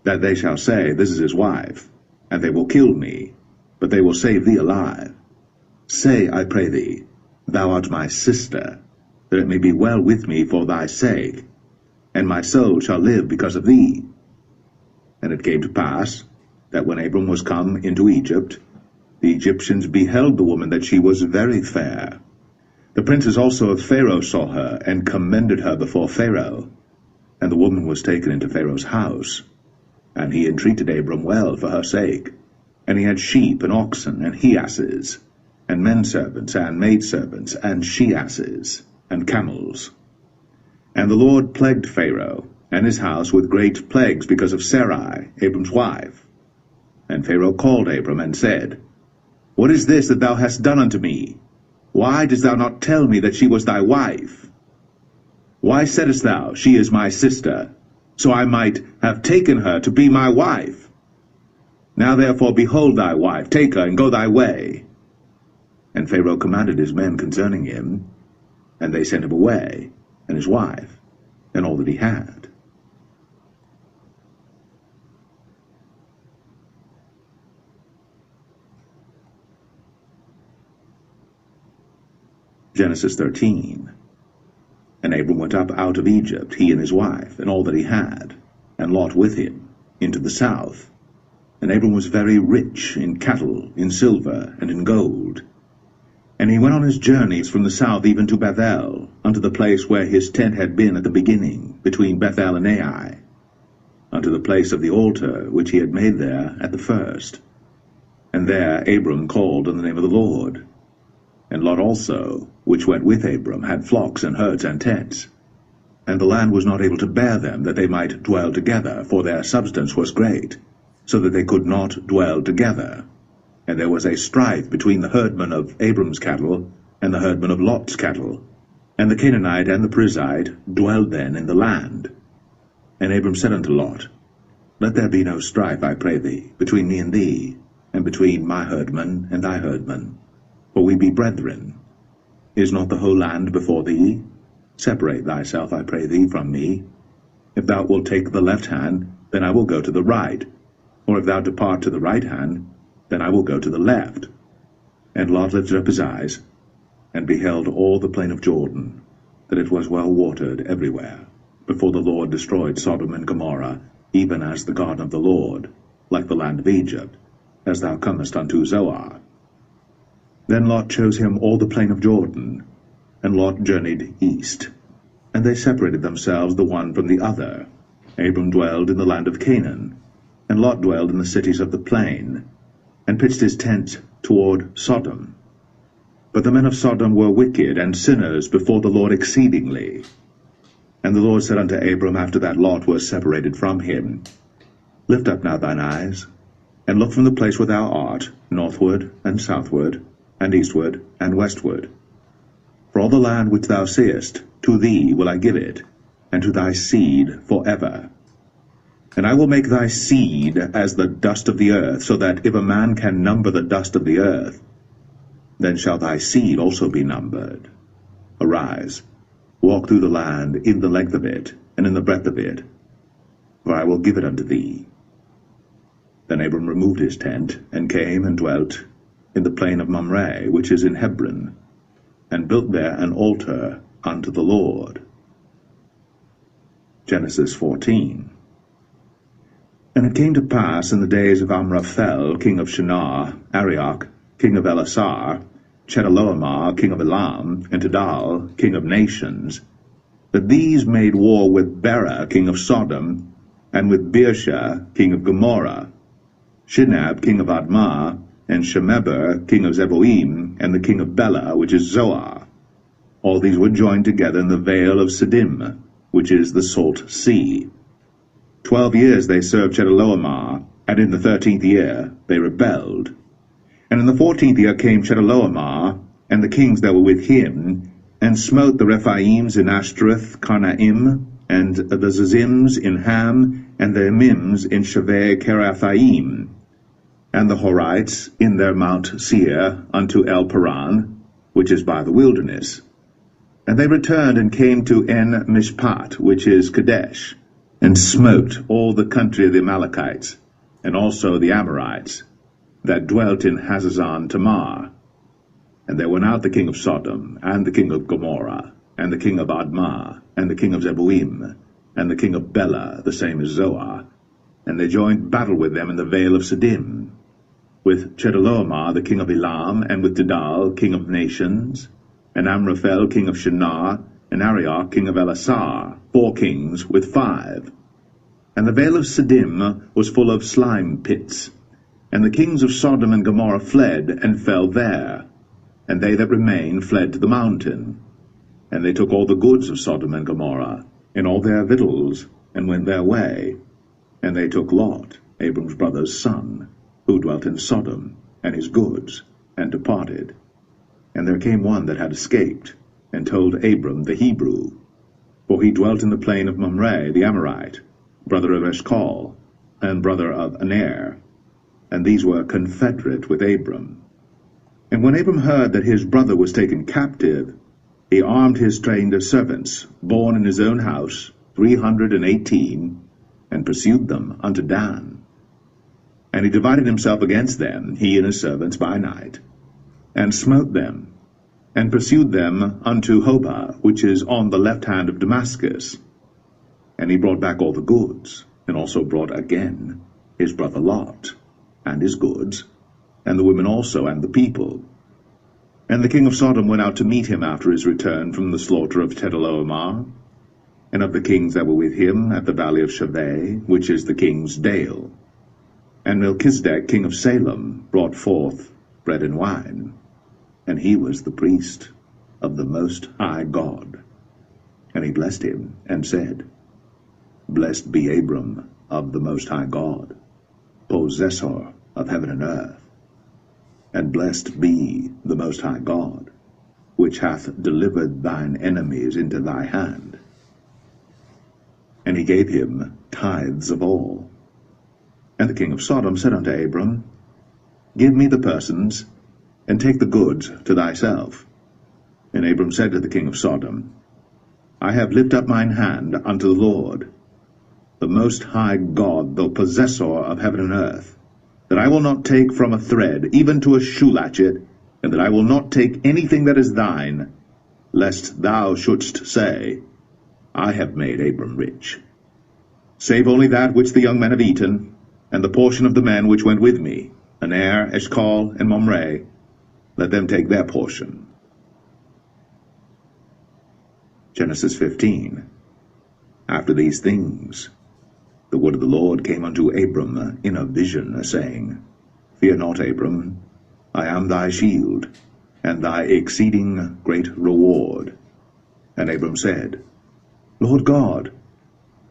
that they shall say, This is his wife, and they will kill me, but they will save thee alive. Say, I pray thee, Thou art my sister, that it may be well with me for thy sake, and my soul shall live because of thee. And it came to pass, that when Abram was come into Egypt, the Egyptians beheld the woman that she was very fair. The princes also of Pharaoh saw her, and commended her before Pharaoh. And the woman was taken into Pharaoh's house. And he entreated Abram well for her sake. And he had sheep and oxen and he-asses, and menservants and maidservants, and she-asses, and camels. And the Lord plagued Pharaoh and his house with great plagues because of Sarai, Abram's wife. And Pharaoh called Abram, and said, What is this that thou hast done unto me? Why didst thou not tell me that she was thy wife? Why saidst thou, She is my sister, so I might have taken her to be my wife? Now therefore behold thy wife, take her, and go thy way. And Pharaoh commanded his men concerning him, and they sent him away, and his wife, and all that he had. Genesis 13. And Abram went up out of Egypt, he and his wife, and all that he had, and Lot with him, into the south. And Abram was very rich in cattle, in silver, and in gold. And he went on his journeys from the south even to Bethel, unto the place where his tent had been at the beginning, between Bethel and Ai, unto the place of the altar which he had made there at the first. And there Abram called on the name of the Lord. And Lot also, which went with Abram, had flocks and herds and tents. And the land was not able to bear them, that they might dwell together, for their substance was great, so that they could not dwell together. And there was a strife between the herdmen of Abram's cattle and the herdmen of Lot's cattle. And the Canaanite and the Perizzite dwelled then in the land. And Abram said unto Lot, Let there be no strife, I pray thee, between me and thee, and between my herdmen and thy herdmen, for we be brethren. Is not the whole land before thee? Separate thyself, I pray thee, from me. If thou wilt take the left hand, then I will go to the right. Or if thou depart to the right hand, then I will go to the left. And Lot lifted up his eyes, and beheld all the plain of Jordan, that it was well watered everywhere, before the Lord destroyed Sodom and Gomorrah, even as the garden of the Lord, like the land of Egypt, as thou comest unto Zoar. Then Lot chose him all the plain of Jordan, and Lot journeyed east. And they separated themselves the one from the other. Abram dwelled in the land of Canaan, and Lot dwelled in the cities of the plain, and pitched his tent toward Sodom. But the men of Sodom were wicked and sinners before the Lord exceedingly. And the Lord said unto Abram, after that Lot was separated from him, Lift up now thine eyes, and look from the place where thou art, northward and southward, and eastward and westward. For all the land which thou seest, to thee will I give it, and to thy seed forever. And I will make thy seed as the dust of the earth, so that if a man can number the dust of the earth, then shall thy seed also be numbered. Arise, walk through the land in the length of it, and in the breadth of it, for I will give it unto thee. Then Abram removed his tent, and came and dwelt in the plain of Mamre, which is in Hebron, and built there an altar unto the Lord. Genesis 14. And it came to pass in the days of Amraphel, king of Shinar, Arioch, king of Elasar, Chedorlaomer, king of Elam, and Tidal, king of nations, that these made war with Bera, king of Sodom, and with Birsha, king of Gomorrah, Shinab, king of Admah, and Shemeber, king of Zeboim, and the king of Bela, which is Zoar. All these were joined together in the vale of Siddim, which is the salt sea. 12 years they served Chedorlaomer, and in the 13th year they rebelled. And in the 14th year came Chedorlaomer, and the kings that were with him, and smote the Rephaims in Ashtaroth Karnaim, and the Zazims in Ham, and the Emims in Shaveh Kerathaim, and the Horites in their Mount Seir unto El Paran, which is by the wilderness. And they returned and came to En Mishpat, which is Kadesh, and smote all the country of the Amalekites, and also the Amorites, that dwelt in Hazazon Tamar. And there went out the king of Sodom, and the king of Gomorrah, and the king of Admah, and the king of Zeboim, and the king of Bela, the same as Zoar, and they joined battle with them in the vale of Siddim, with Chedorlaomer the king of Elam, and with Tidal king of nations, and Amraphel king of Shinar, and Arioch king of Elasar, 4 kings with 5. And the vale of Siddim was full of slime pits, and the kings of Sodom and Gomorrah fled, and fell there, and they that remained fled to the mountain. And they took all the goods of Sodom and Gomorrah, and all their victuals, and went their way. And they took Lot, Abram's brother's son, who dwelt in Sodom, and his goods, and departed. And there came one that had escaped, and told Abram the Hebrew, for he dwelt in the plain of Mamre the Amorite, brother of Eshcol, and brother of Aner, and these were confederate with Abram. And when Abram heard that his brother was taken captive, he armed his trained servants, born in his own house, 318, and pursued them unto Dan. And he divided himself against them, he and his servants, by night, and smote them, and pursued them unto Hobah, which is on the left hand of Damascus. And he brought back all the goods, and also brought again his brother Lot, and his goods, and the women also, and the people. And the king of Sodom went out to meet him after his return from the slaughter of Chedorlaomer, and of the kings that were with him at the valley of Shaveh, which is the king's dale. And Melchizedek, king of Salem, brought forth bread and wine, and he was the priest of the Most High God. And he blessed him, and said, Blessed be Abram of the Most High God, possessor of heaven and earth. And blessed be the Most High God, which hath delivered thine enemies into thy hand. And he gave him tithes of all. And the king of Sodom said unto Abram, Give me the persons, and take the goods to thyself. And Abram said to the king of Sodom, I have lifted up mine hand unto the Lord, the Most High God, the possessor of heaven and earth, that I will not take from a thread, even to a shoe latchet, and that I will not take anything that is thine, lest thou shouldst say, I have made Abram rich. Save only that which the young men have eaten, and the portion of the men which went with me, Aner, Eshcol, and Mamre, let them take their portion. Genesis 15. After these things, the word of the Lord came unto Abram in a vision, saying, Fear not, Abram, I am thy shield, and thy exceeding great reward. And Abram said, Lord God,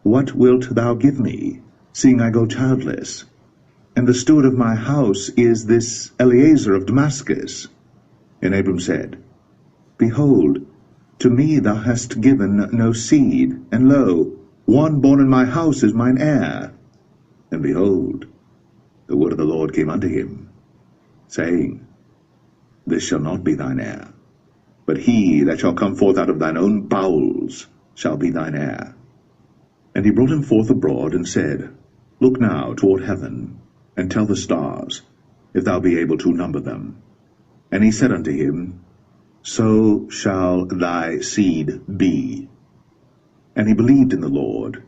what wilt thou give me, seeing I go childless? And the steward of my house is this Eliezer of Damascus. And Abram said, Behold, to me thou hast given no seed, and lo, one born in my house is mine heir. And behold, the word of the Lord came unto him, saying, this shall not be thine heir, but he that shall come forth out of thine own bowels shall be thine heir. And he brought him forth abroad, and said, Look now toward heaven, and tell the stars, if thou be able to number them. And he said unto him, So shall thy seed be. And he believed in the Lord,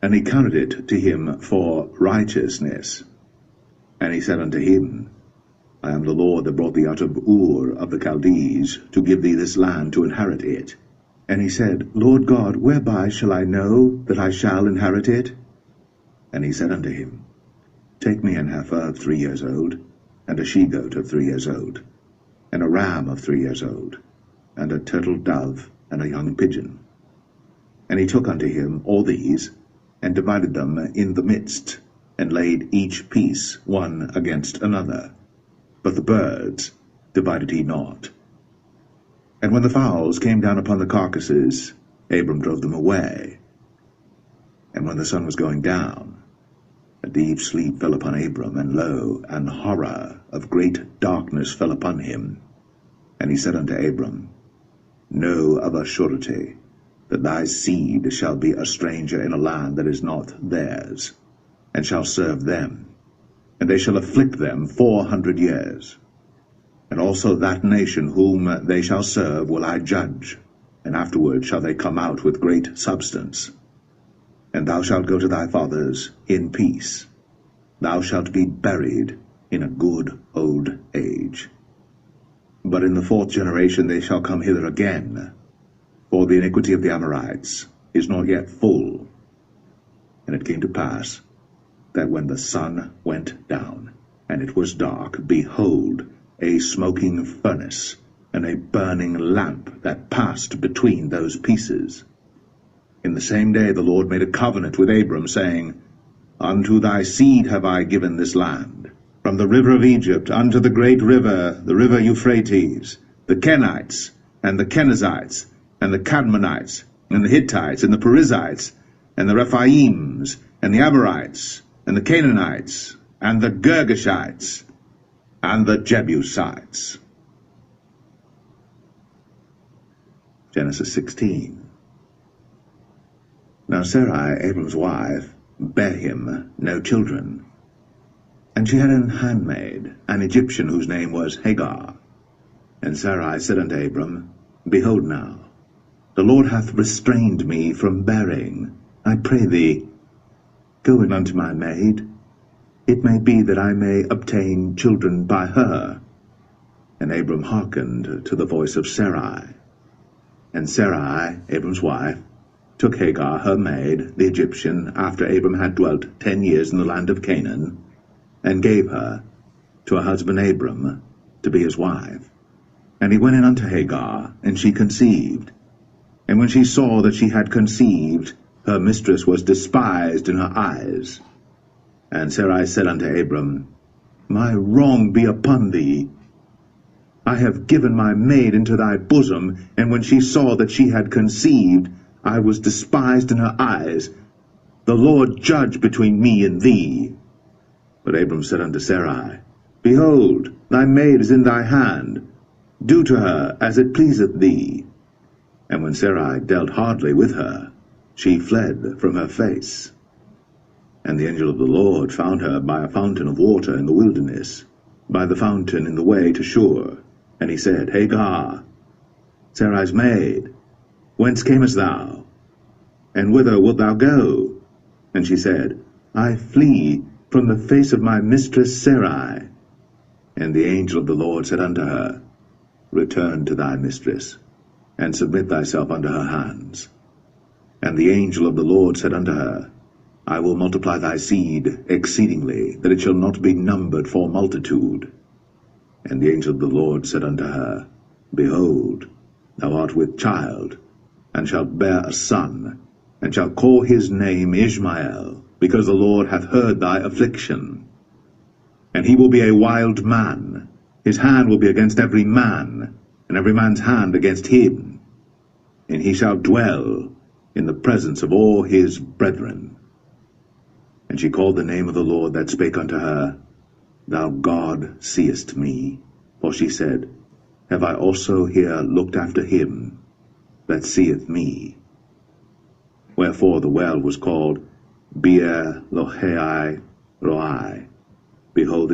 and he counted it to him for righteousness. And he said unto him, I am the Lord that brought thee out of Ur of the Chaldees, to give thee this land to inherit it. And he said, Lord God, whereby shall I know that I shall inherit it? And he said unto him, Take me an heifer of 3 years old, and a she-goat of 3 years old, and a ram of 3 years old, and a turtle dove, and a young pigeon. And he took unto him all these, and divided them in the midst, and laid each piece one against another. But the birds divided he not. And when the fowls came down upon the carcasses, Abram drove them away. And when the sun was going down, a deep sleep fell upon Abram, and lo, an horror of great darkness fell upon him. And he said unto Abram, Know of a surety that thy seed shall be a stranger in a land that is not theirs, and shall serve them, and they shall afflict them 400 years. And also that nation whom they shall serve will I judge, and afterward shall they come out with great substance. And thou shalt go to thy fathers in peace. Thou shalt be buried in a good old age. But in the 4th generation they shall come hither again, for the iniquity of the Amorites is not yet full. And it came to pass, that when the sun went down, and it was dark, behold, a smoking furnace, and a burning lamp that passed between those pieces. In the same day the Lord made a covenant with Abram, saying, Unto thy seed have I given this land, from the river of Egypt unto the great river, the river Euphrates, the Kenites, and the Kenizzites, and the Cadmonites, and the Hittites, and the Perizzites, and the Rephaims, and the Amorites, and the Canaanites, and the Girgashites, and the Jebusites. Genesis 16. Now Sarai, Abram's wife, bare him no children. And she had an handmaid, an Egyptian, whose name was Hagar. And Sarai said unto Abram, Behold now, the Lord hath restrained me from bearing. I pray thee, go in unto my maid. It may be that I may obtain children by her. And Abram hearkened to the voice of Sarai. And Sarai, Abram's wife, took Hagar her maid, the Egyptian, after Abram had dwelt 10 years in the land of Canaan, and gave her to her husband Abram to be his wife. And he went in unto Hagar, and she conceived. And when she saw that she had conceived, her mistress was despised in her eyes. And Sarai said unto Abram, My wrong be upon thee. I have given my maid into thy bosom, and when she saw that she had conceived, I was despised in her eyes. The Lord judge between me and thee. But Abram said unto Sarai, Behold, thy maid is in thy hand. Do to her as it pleaseth thee. And when Sarai dealt hardly with her, she fled from her face. And the angel of the Lord found her by a fountain of water in the wilderness, by the fountain in the way to Shur. And he said, Hagar, Sarai's maid, whence camest thou? And whither wilt thou go? And she said, I flee from the face of my mistress Sarai. And the angel of the Lord said unto her, Return to thy mistress, and submit thyself unto her hands. And the angel of the Lord said unto her, I will multiply thy seed exceedingly, that it shall not be numbered for multitude. And the angel of the Lord said unto her, Behold, thou art with child, and shalt bear a son, and shalt call his name Ishmael, because the Lord hath heard thy affliction. And he will be a wild man, his hand will be against every man, and every man's hand against him. And he shall dwell in the presence of all his brethren. And she called the name of the Lord that spake unto her, Thou God seest me. For she said, have I also here looked after him that seeth me. Wherefore the well was called Beer Lohai Roi. Behold,